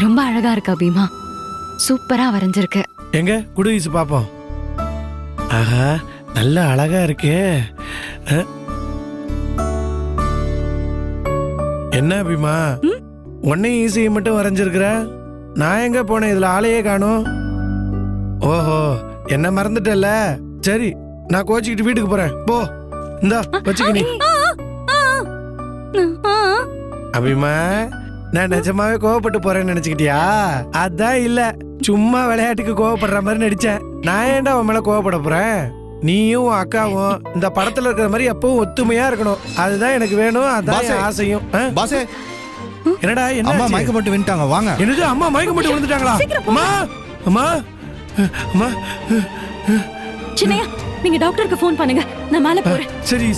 ரொம்ப அழகா இருக்கா பீமா, சூப்பரா வரைஞ்சிருக்க. எங்க குடுவீசு பாப்போம். ஆஹா, நல்ல அழகா இருக்கே. என்ன பீமா, உன்னையும் ஈஸியை மட்டும் வரைஞ்சிருக்கிற? நான் எங்க போனேன், இதுல ஆளையே காணோம். ஓஹோ, என்ன மறந்துட்டல. சரி, நான் கோச்சிக்கிட்டு வீட்டுக்கு போறேன். போ, இந்தா வச்சுக்க நீ. அபிமா, நான் நிஜமாவே கோவப்பட்டு போறேன்னு நினைச்சுக்கிட்டியா? அதான் இல்ல, சும்மா விளையாட்டுக்கு கோவப்படுற மாதிரி நடிச்சேன். நான் ஏன்டா உன் மேல கோவப்பட போறேன்? நீயும் உன் அக்காவும் இந்த படத்துல இருக்கிற மாதிரி எப்பவும் ஒத்துமையா இருக்கணும். அதுதான் எனக்கு வேணும், அதான் என் ஆசையும். பாசே, என்னடா என்ன? அம்மா மயக்கம் போட்டு விட்டாங்க, வாங்க. என்னது, அம்மா மயக்கம் போட்டு விழுந்துட்டாங்களா? அம்மா அம்மா அம்மா. சின்னையா, நீங்க டாக்டருக்கு ஃபோன் பண்ணுங்க, நான் மேல போறேன். சரி.